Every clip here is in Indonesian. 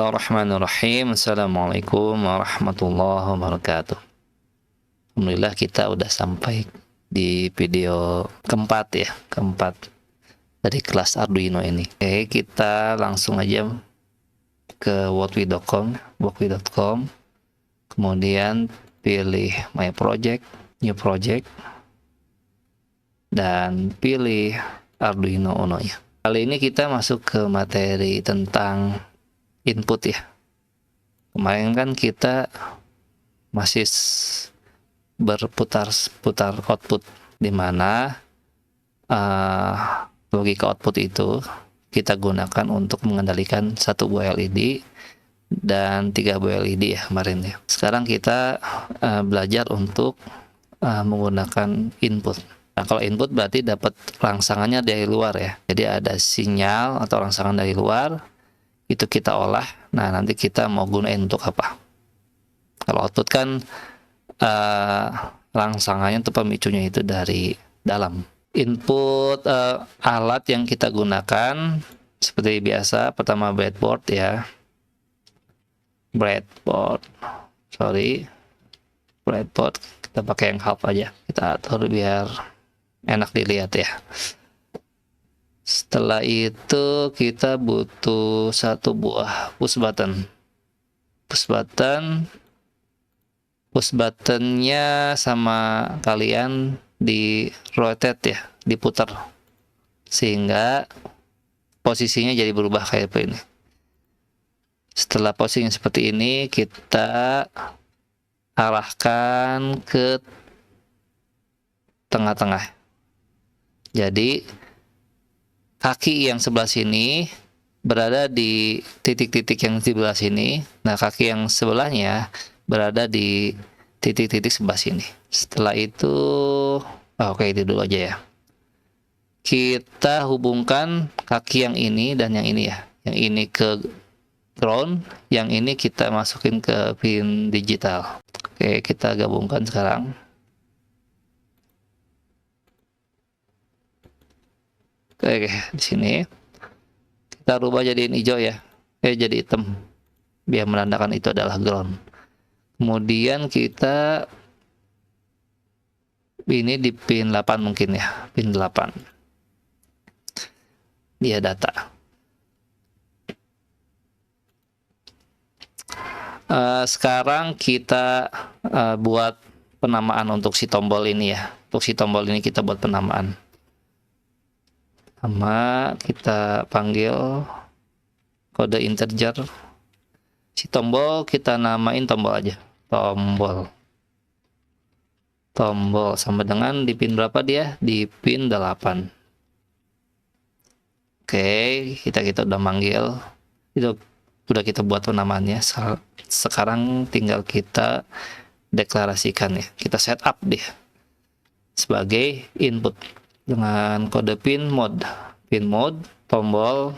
Bismillahirrahmanirrahim. Assalamualaikum warahmatullahi wabarakatuh. Alhamdulillah kita udah sampai di video keempat ya, keempat dari kelas Arduino ini. Oke, kita langsung aja ke walkly.com, kemudian pilih My Project, New Project, dan pilih Arduino Uno ya. Kali ini kita masuk ke materi tentang input ya. Kemarin kan kita masih berputar-putar output, di mana logika output itu kita gunakan untuk mengendalikan satu buah LED dan 3 buah LED ya kemarin ya. Sekarang kita belajar untuk menggunakan input. Nah, kalau input berarti dapat rangsangannya dari luar ya. Jadi ada sinyal atau rangsangan dari luar, itu kita olah. Nah, nanti kita mau gunain untuk apa? Kalau output kan rangsangannya itu pemicunya itu dari dalam. Input alat yang kita gunakan seperti biasa, pertama breadboard ya. Breadboard kita pakai yang half aja, kita atur biar enak dilihat ya. Setelah itu kita butuh satu buah push buttonnya sama kalian di rotate ya, diputar sehingga posisinya jadi berubah kayak ini. Setelah posisinya seperti ini, kita arahkan ke tengah-tengah. Jadi kaki yang sebelah sini berada di titik-titik yang di sebelah sini. Nah, kaki yang sebelahnya berada di titik-titik sebelah sini. Setelah itu, oke, itu dulu aja ya. Kita hubungkan kaki yang ini dan yang ini ya. Yang ini ke ground, yang ini kita masukin ke pin digital. Oke, kita gabungkan sekarang. Oke, di sini kita rubah jadiin hijau ya. Jadi hitam, biar menandakan itu adalah ground. Kemudian kita ini di pin 8 mungkin ya, pin 8. Dia data. Sekarang kita buat penamaan untuk si tombol ini ya. Untuk si tombol ini kita buat penamaan. Sama kita panggil kode integer. Si tombol kita namain tombol aja. Tombol sama dengan di pin berapa dia? Di pin 8. Oke, kita udah manggil. Itu udah kita buat penamaannya. Sekarang tinggal kita deklarasikan ya. Kita setup dia sebagai input dengan kode pin mode tombol.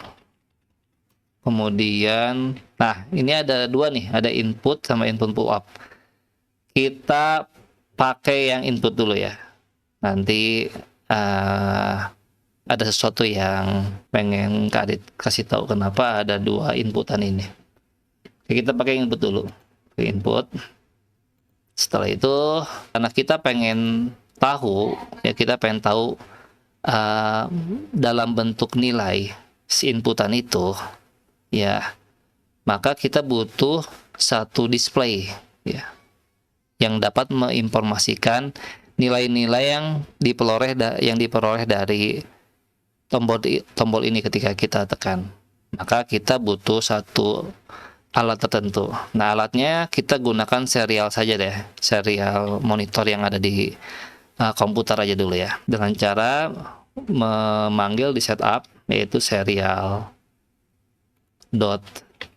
Kemudian, nah ini ada dua nih, ada input sama input pull up. Kita pakai yang input dulu ya. Nanti ada sesuatu yang pengen Kak Adit kasih tahu kenapa ada dua inputan ini. Oke, kita pakai input dulu. Input. Setelah itu, karena kita pengen tahu ya, kita pengen tahu dalam bentuk nilai si inputan itu ya, maka kita butuh satu display ya, yang dapat menginformasikan nilai-nilai yang diperoleh dari tombol ini ketika kita tekan. Maka kita butuh satu alat tertentu. Nah, alatnya kita gunakan serial saja deh, serial monitor yang ada di komputer aja dulu ya, dengan cara memanggil di setup, yaitu serial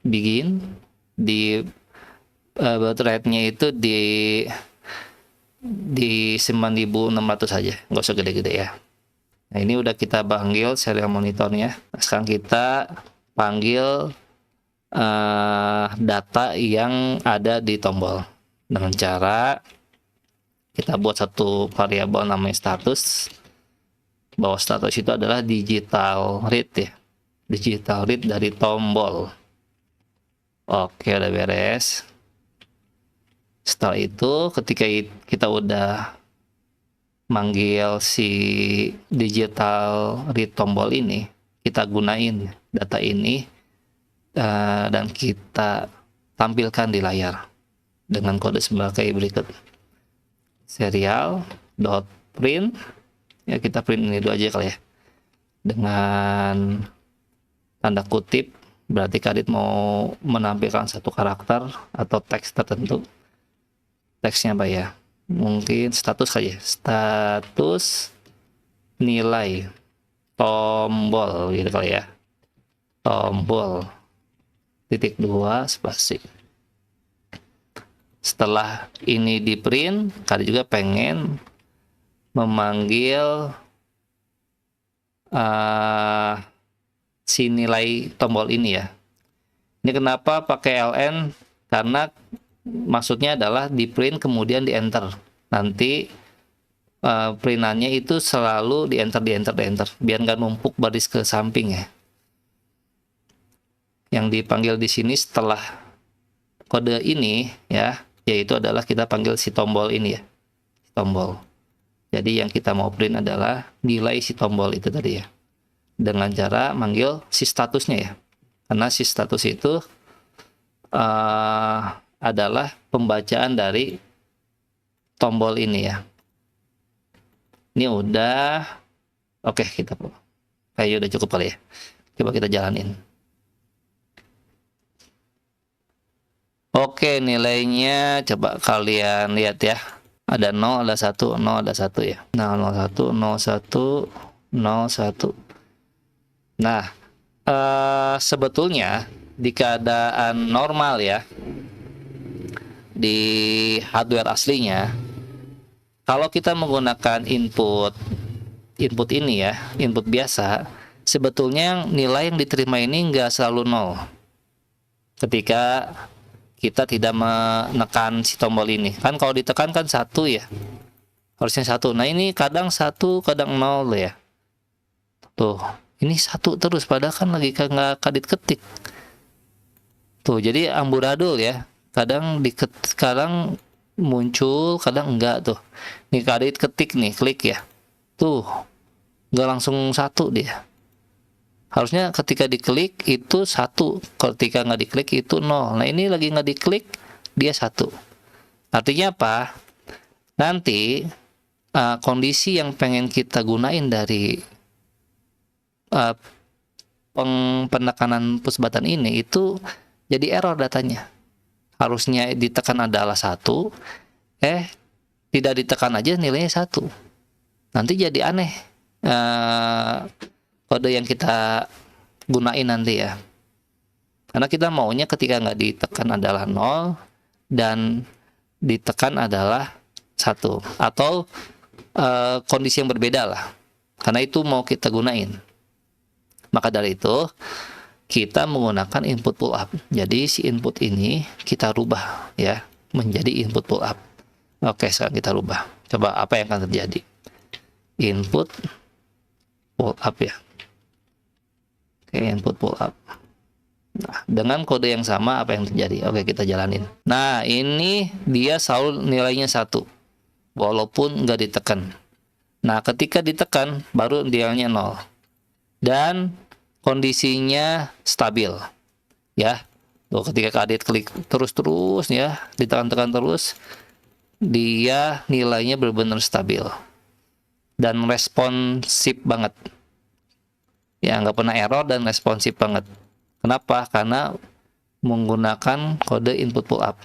.begin, di baud rate-nya itu di 9600 saja, nggak usah gede-gede ya. Nah, ini udah kita panggil serial monitornya. Nah, sekarang kita panggil data yang ada di tombol dengan cara kita buat satu variabel namanya status, bahwa status itu adalah digital read ya, digital read dari tombol. Oke, udah beres. Setelah itu ketika kita udah manggil si digital read tombol ini, kita gunain data ini dan kita tampilkan di layar dengan kode sebagai berikut. Serial dot print, ya kita print ini dulu aja kali ya, dengan tanda kutip, berarti Kadit mau menampilkan satu karakter atau teks tertentu. Teksnya apa ya? Mungkin status saja, status nilai tombol gitu kali ya, tombol .2 spasi. Setelah ini di print, Kadit juga pengen memanggil si nilai tombol ini ya. Ini kenapa pakai ln? Karena maksudnya adalah di print kemudian di enter. Nanti printannya itu selalu di enter biar nggak numpuk baris ke samping ya. Yang dipanggil di sini setelah kode ini ya, yaitu adalah kita panggil si tombol ini ya, tombol. Jadi yang kita mau print adalah nilai si tombol itu tadi ya, dengan cara manggil si statusnya ya, karena si status itu adalah pembacaan dari tombol ini ya. Ini udah oke, kita kayak udah cukup kali ya. Coba kita jalanin. Oke, nilainya coba kalian lihat ya. Ada 0, ada 1, 0, ada 1 ya. Nah, 01, 01, 01. Nah, sebetulnya di keadaan normal ya, di hardware aslinya, kalau kita menggunakan input ini ya, input biasa, sebetulnya nilai yang diterima ini nggak selalu 0 ketika kita tidak menekan si tombol ini. Kan kalau ditekan kan 1 ya, harusnya 1. Nah ini kadang 1, kadang 0 ya. Tuh, ini 1 terus padahal kan lagi nggak Kadit ketik. Tuh, jadi amburadul ya. Kadang sekarang muncul, kadang enggak tuh. Nih Kadit ketik nih, klik ya. Tuh, nggak langsung 1 dia. Harusnya ketika diklik itu 1, ketika nggak diklik itu 0. Nah ini lagi nggak diklik, dia 1. Artinya apa? Nanti kondisi yang pengen kita gunain dari penekanan push button ini itu jadi error datanya. Harusnya ditekan adalah 1, tidak ditekan aja nilainya 1. Nanti jadi aneh kode yang kita gunain nanti ya, karena kita maunya ketika nggak ditekan adalah 0 dan ditekan adalah 1, atau kondisi yang berbeda lah, karena itu mau kita gunain. Maka dari itu kita menggunakan input pull up. Jadi si input ini kita rubah ya menjadi input pull up. Oke, sekarang kita rubah. Coba apa yang akan terjadi? Input pull up ya. Input pull up. Nah, dengan kode yang sama apa yang terjadi? Oke, kita jalanin. Nah, ini dia selalu nilainya 1 walaupun nggak ditekan. Nah, ketika ditekan baru nilainya 0 dan kondisinya stabil ya. Tuh, ketika Kadit klik terus ya, ditekan-tekan terus, dia nilainya benar-benar stabil dan responsif banget ya, nggak pernah error dan responsif banget. Kenapa? Karena menggunakan kode input pull up.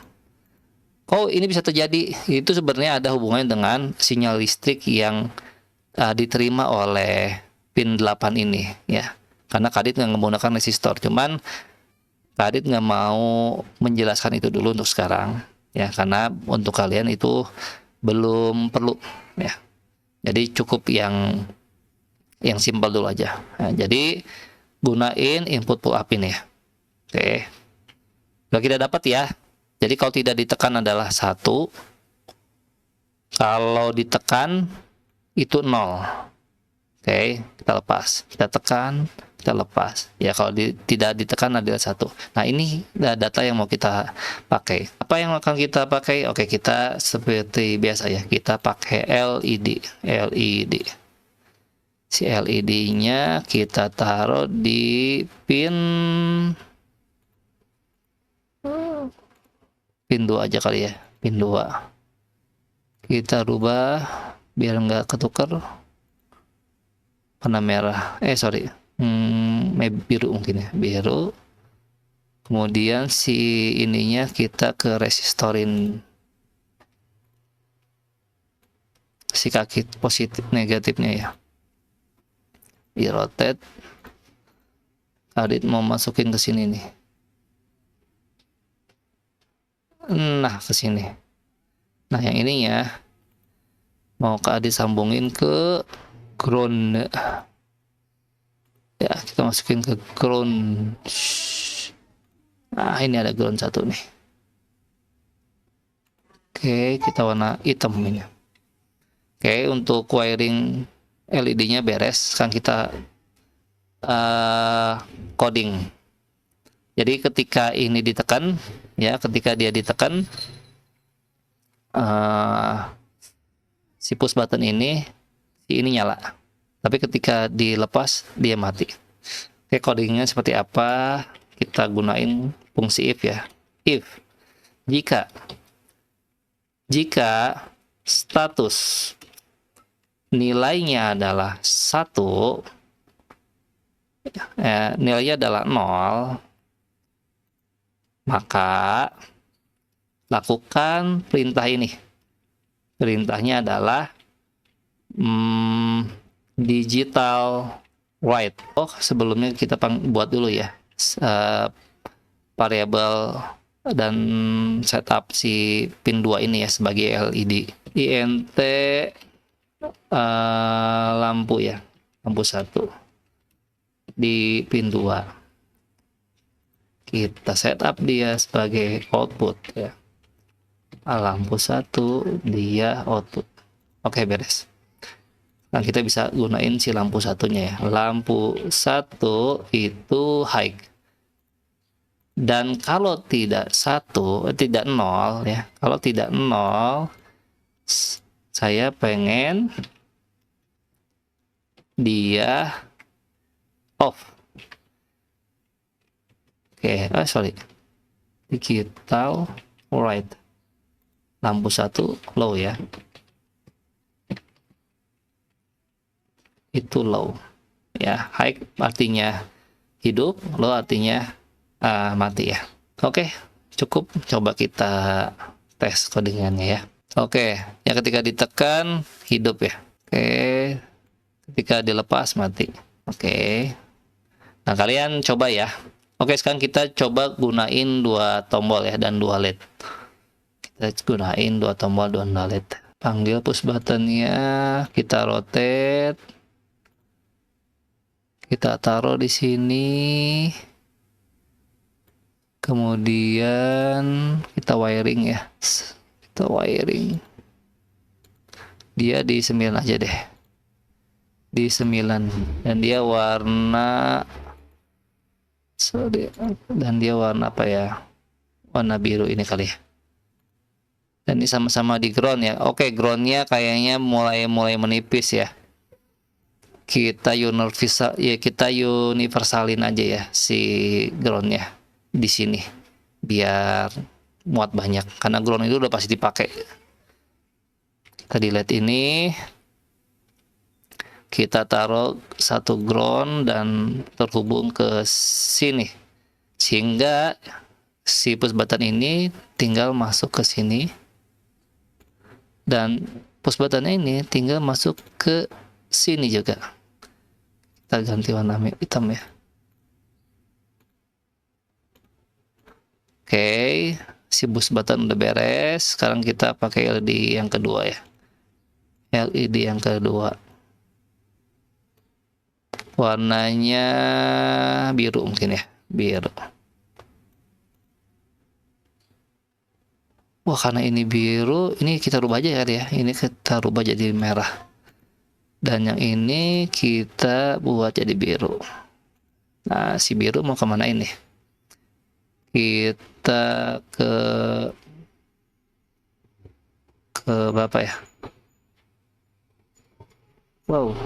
Kok ini bisa terjadi? Itu sebenarnya ada hubungannya dengan sinyal listrik yang diterima oleh pin 8 ini ya. Karena Kadit nggak menggunakan resistor, cuman Kadit nggak mau menjelaskan itu dulu untuk sekarang ya, karena untuk kalian itu belum perlu ya. Jadi cukup yang simpel dulu aja. Nah, jadi gunain input pull up ini ya. Oke. Udah kita dapat ya. Jadi kalau tidak ditekan adalah 1. Kalau ditekan itu 0. Oke, kita lepas. Kita tekan, kita lepas ya. Kalau tidak ditekan adalah 1. Nah, ini data yang mau kita pakai. Apa yang akan kita pakai? Oke, kita seperti biasa ya, kita pakai LED. Si LED-nya kita taruh di pin 2 aja kali ya, pin 2. Kita rubah biar nggak ketukar warna merah, biru mungkin ya, biru. Kemudian si ininya kita ke resistorin si kaki positif negatifnya ya, di rotate. Adit mau masukin ke sini nih, nah ke sini. Nah, yang ininya mau ke Adit sambungin ke ground ya, kita masukin ke ground. Nah, ini ada ground 1 nih. Oke, kita warna hitam ini. Oke, untuk wiring LED-nya beres. Sekarang kita coding. Jadi ketika ini ditekan ya, ketika dia ditekan si push button ini nyala, tapi ketika dilepas dia mati. Oke, codingnya seperti apa? Kita gunain fungsi if ya. If jika status nilainya adalah 1, nilainya adalah 0, maka lakukan perintah ini. Perintahnya adalah digital write. Sebelumnya kita buat dulu ya variabel dan setup si pin 2 ini ya sebagai LED. INT lampu ya, lampu 1 di pin 2. Kita setup dia sebagai output ya. Lampu 1 dia output. Oke, beres. Nah, kita bisa gunain si lampu satunya ya. Lampu 1 itu high. Dan kalau tidak 0 ya. Kalau tidak 0, saya pengen dia off. Oke, digital right. Lampu 1 low ya. Itu low. Ya, high artinya hidup, low artinya mati ya. Oke, cukup. Coba kita tes codingannya ya. Oke, ya ketika ditekan hidup ya. Oke, ketika dilepas mati. Oke. Nah, kalian coba ya. Oke, sekarang kita coba gunain 2 tombol ya dan 2 LED. Kita gunain 2 tombol dan 2 LED. Panggil push buttonnya, kita rotate. Kita taruh di sini. Kemudian kita wiring ya. Kita wiring. Dia di 9 aja deh. Di 9 dan dia warna apa ya? Warna biru ini kali ya. Dan ini sama-sama di ground ya. Oke, groundnya kayaknya mulai menipis ya. Kita universalin aja ya si groundnya di sini biar muat banyak, karena ground itu udah pasti dipakai. Kita delete ini, kita taruh 1 ground dan terhubung ke sini sehingga si push button ini tinggal masuk ke sini dan push button ini tinggal masuk ke sini juga. Kita ganti warna hitam ya. Oke, si push button udah beres. Sekarang kita pakai LED yang kedua ya. LED yang kedua. Warnanya biru mungkin ya, biru. Wah, karena ini biru, ini kita rubah aja ya. Ini kita rubah jadi merah. Dan yang ini kita buat jadi biru. Nah, si biru mau kemana ini? Kita ke berapa ya? Wow.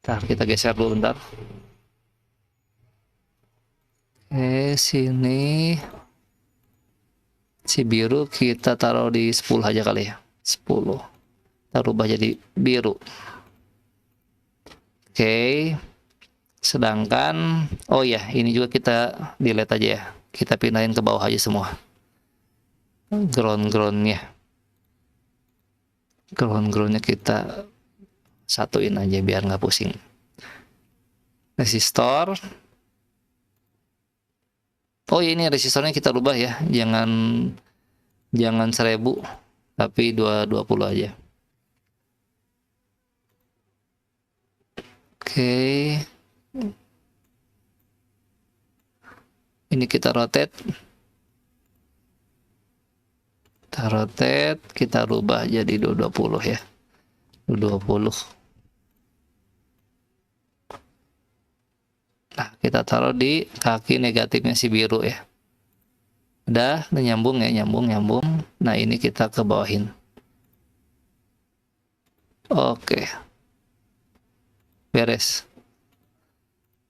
Nah, kita geser dulu bentar. Sini si biru kita taruh di 10 aja kali ya. 10. Kita rubah jadi biru. Oke. Sedangkan oh ya, ini juga kita delete aja ya. Kita pindahin ke bawah aja semua. Ground-groundnya kita satuin aja biar nggak pusing. Resistor. Oh ini resistornya kita rubah ya, jangan 1000 tapi 220 aja. Oke. Ini kita rotate. Kita rubah jadi 220 ya. 220. Nah, kita taruh di kaki negatifnya si biru ya. Udah nyambung ya, nyambung. Nah, ini kita ke bawahin. Oke. Beres.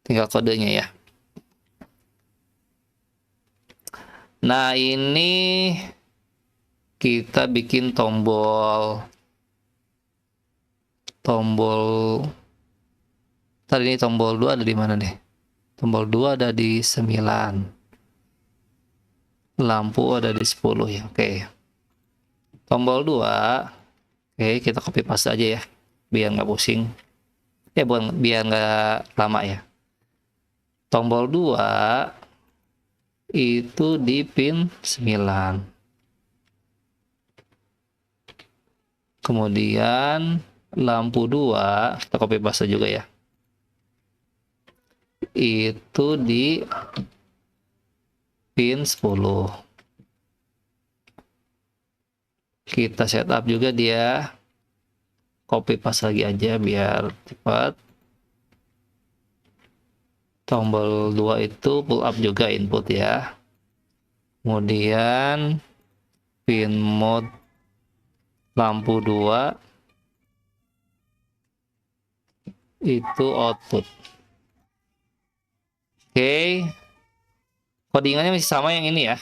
Tinggal kodenya ya. Nah, ini kita bikin tombol tadi ini tombol 2 ada di mana nih? Tombol 2 ada di 9. Lampu ada di 10 ya. Oke. Tombol 2. Oke, kita copy paste aja ya. Biar nggak pusing. Ya, biar nggak lama ya. Tombol 2 itu di pin 9. Kemudian lampu 2 kita copy paste juga ya. Itu di pin 10. Kita setup juga dia, copy paste lagi aja biar cepat. Tombol 2 itu pull up juga input ya. Kemudian pin mode lampu 2 itu output. Oke. Codingannya masih sama yang ini ya.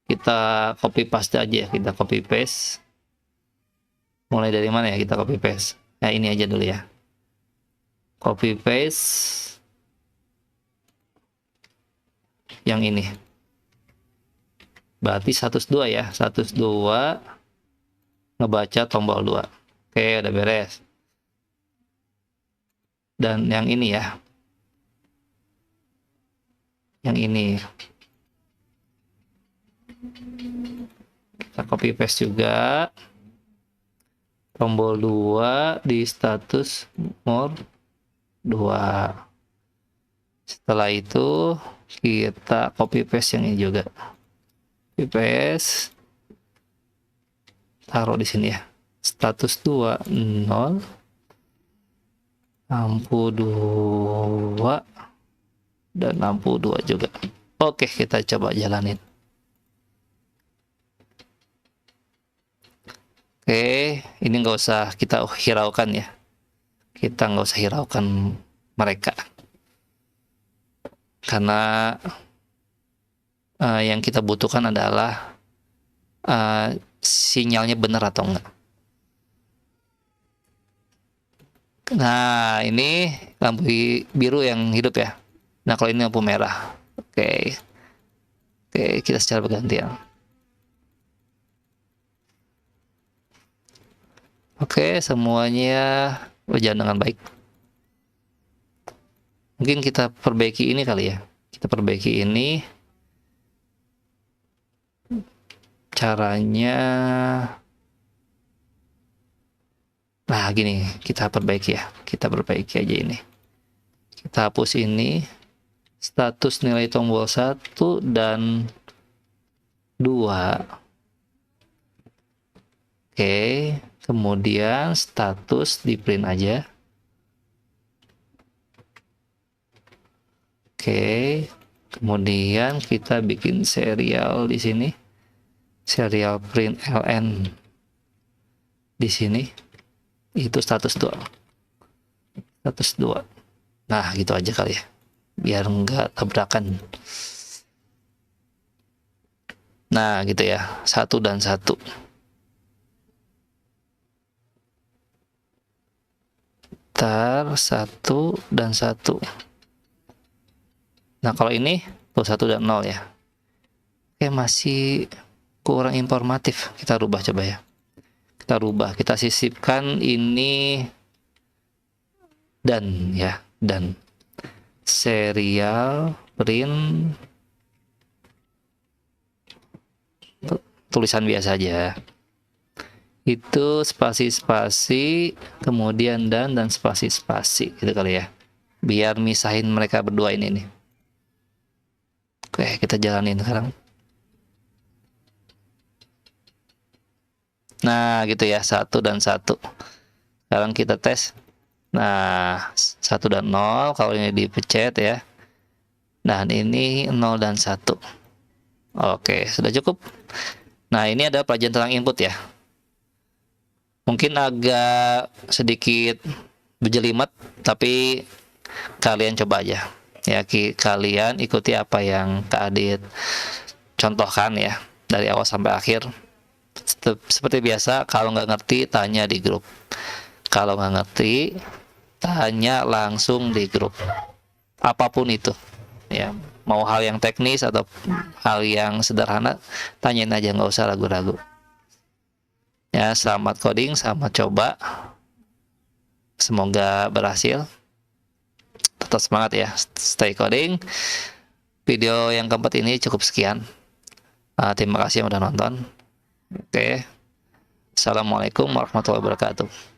Kita copy paste aja, kita copy paste. Mulai dari mana ya kita copy paste? Nah, ini aja dulu ya. Copy paste yang ini. Berarti 102 ya. 102 ngebaca tombol 2. Oke, udah beres. Dan yang ini ya. Yang ini. Kita copy paste juga. Tombol 2 di status more 2. Setelah itu kita copy paste yang ini juga. Copy paste. Taruh di sini ya. Status 2 0. Lampu 2 dan lampu 2 juga. Oke, kita coba jalanin. Oke, ini nggak usah kita hiraukan ya. Kita nggak usah hiraukan mereka. Karena yang kita butuhkan adalah sinyalnya benar atau enggak. Nah, ini lampu biru yang hidup ya. Nah, kalau ini lampu merah. Oke, kita secara bergantian. Oke, semuanya berjalan dengan baik. Mungkin kita perbaiki ini kali ya. Kita perbaiki ini. Caranya, nah gini, kita perbaiki ya. Kita perbaiki aja ini. Kita hapus ini. Status nilai tombol 1 dan 2. Oke, kemudian status di print aja. Oke. Kemudian kita bikin serial di sini. Serial print ln di sini. Itu status 2. Status 2. Nah, gitu aja kali ya. Biar nggak tabrakan. Nah, gitu ya. 1 dan 1. Ntar 1 dan 1. Nah, kalau ini tuh 1 dan 0 ya. Oke, masih kurang informatif. Kita rubah coba ya. Kita rubah. Kita sisipkan ini dan ya. Dan serial print tulisan biasa aja. Itu spasi-spasi, kemudian dan spasi-spasi gitu kali ya. Biar misahin mereka berdua ini nih. Oke, kita jalanin sekarang. Nah, gitu ya, 1 dan 1. Sekarang kita tes. Nah, 1 dan 0 kalau ini dipencet ya. Dan ini 0 dan 1. Oke, sudah cukup. Nah, ini ada pelajaran tentang input ya. Mungkin agak sedikit berjelimet, tapi kalian coba aja. Ya, kalian ikuti apa yang Kak Adit contohkan ya, dari awal sampai akhir. Seperti biasa, kalau nggak ngerti, tanya di grup. Kalau nggak ngerti, tanya langsung di grup. Apapun itu. Ya, mau hal yang teknis atau hal yang sederhana, tanyain aja, nggak usah ragu-ragu. Ya, selamat coding, selamat coba. Semoga berhasil. Tetap semangat ya, stay coding. Video yang keempat ini cukup sekian. Terima kasih yang udah nonton. Oke. Assalamualaikum warahmatullahi wabarakatuh.